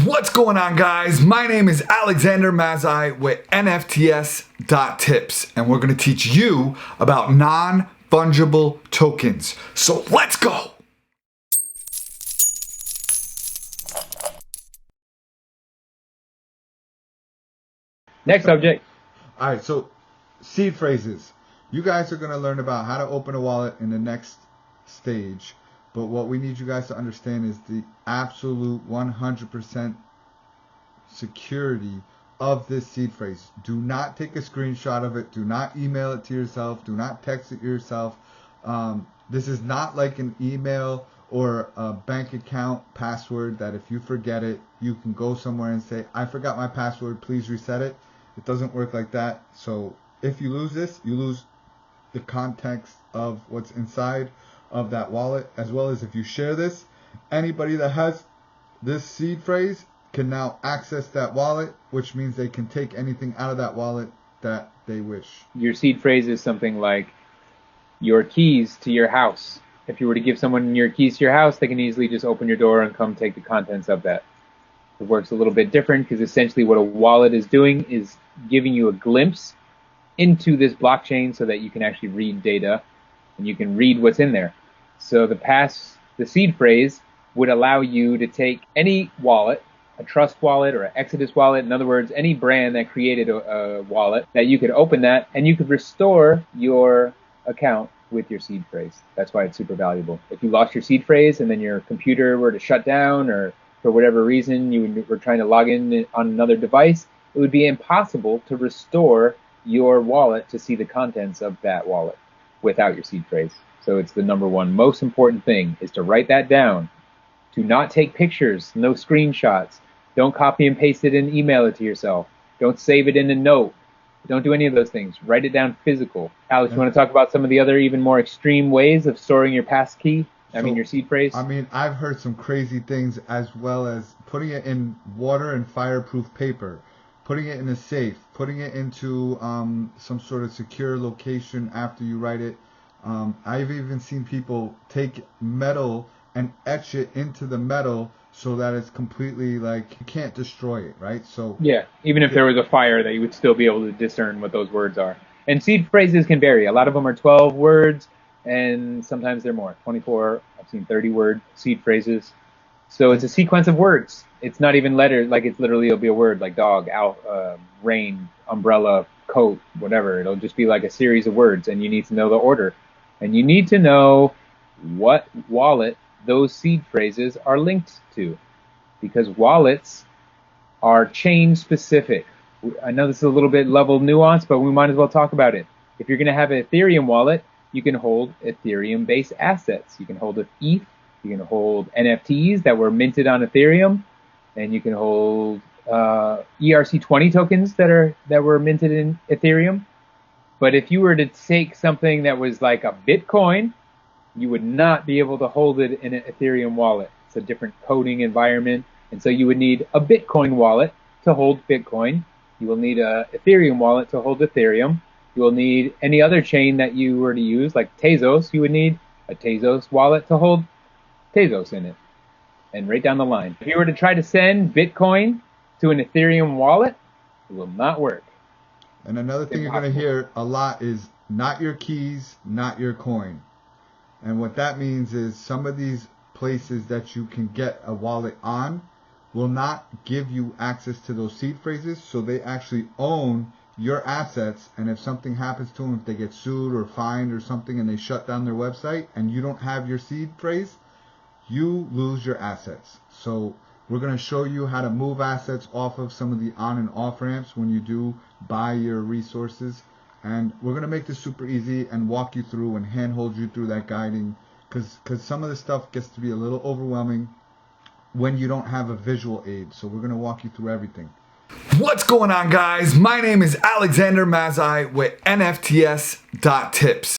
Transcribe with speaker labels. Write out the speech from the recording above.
Speaker 1: What's going on, guys? My name is Alexander Mazai with NFTs.tips, and we're going to teach you about non-fungible tokens. So let's go.
Speaker 2: Next subject.
Speaker 1: All right, so seed phrases. You guys are going to learn about how to open a wallet in the next stage. But what we need you guys to understand is the absolute 100% security of this seed phrase. Do not take a screenshot of it. Do not email it to yourself. Do not text it yourself. This is not like an email or a bank account password that if you forget it, you can go somewhere and say, I forgot my password, please reset it. It doesn't work like that. So if you lose this, you lose the context of what's inside of that wallet, as well as if you share this, anybody that has this seed phrase can now access that wallet, which means they can take anything out of that wallet that they wish.
Speaker 2: Your seed phrase is something like your keys to your house. If you were to give someone your keys to your house, they can easily just open your door and come take the contents of that. It works a little bit different because essentially what a wallet is doing is giving you a glimpse into this blockchain so that you can actually read data and you can read what's in there. So the seed phrase would allow you to take any wallet, a trust wallet or an Exodus wallet, in other words, any brand that created a wallet, that you could open that and you could restore your account with your seed phrase. That's why it's super valuable. If you lost your seed phrase and then your computer were to shut down, or for whatever reason you were trying to log in on another device, it would be impossible to restore your wallet to see the contents of that wallet without your seed phrase. So it's the number one most important thing, is to write that down. Do not take pictures, no screenshots. Don't copy and paste it and email it to yourself. Don't save it in a note. Don't do any of those things. Write it down physical. Alex, you want to talk about some of the other even more extreme ways of storing your passkey? Your seed phrase?
Speaker 1: I've heard some crazy things, as well as putting it in water and fireproof paper, putting it in a safe, putting it into some sort of secure location after you write it. I've even seen people take metal and etch it into the metal so that it's completely, like, you can't destroy it, right? So
Speaker 2: yeah, even if there was a fire, that you would still be able to discern what those words are. And seed phrases can vary. A lot of them are 12 words, and sometimes they're more, 24. I've seen 30-word seed phrases. So it's a sequence of words. It's not even letters, like it's literally, it'll be a word like dog, rain, umbrella, coat, whatever. It'll just be like a series of words, and you need to know the order. And you need to know what wallet those seed phrases are linked to, because wallets are chain specific. I know this is a little bit level nuance, but we might as well talk about it. If you're going to have an Ethereum wallet, you can hold Ethereum-based assets. You can hold ETH, you can hold NFTs that were minted on Ethereum, and you can hold ERC20 tokens that were minted in Ethereum. But if you were to take something that was like a Bitcoin, you would not be able to hold it in an Ethereum wallet. It's a different coding environment. And so you would need a Bitcoin wallet to hold Bitcoin. You will need a Ethereum wallet to hold Ethereum. You will need any other chain that you were to use, like Tezos. You would need a Tezos wallet to hold Tezos in it. And right down the line. If you were to try to send Bitcoin to an Ethereum wallet, it will not work.
Speaker 1: And another thing you're going to hear a lot is not your keys, not your coin. And what that means is some of these places that you can get a wallet on will not give you access to those seed phrases, so they actually own your assets. And if something happens to them, if they get sued or fined or something and they shut down their website and you don't have your seed phrase, you lose your assets. So we're going to show you how to move assets off of some of the on and off ramps when you do buy your resources. And we're going to make this super easy and walk you through and handhold you through that guiding, because some of the stuff gets to be a little overwhelming when you don't have a visual aid. So we're going to walk you through everything. What's going on, guys? My name is Alexander Mazai with NFTs.tips.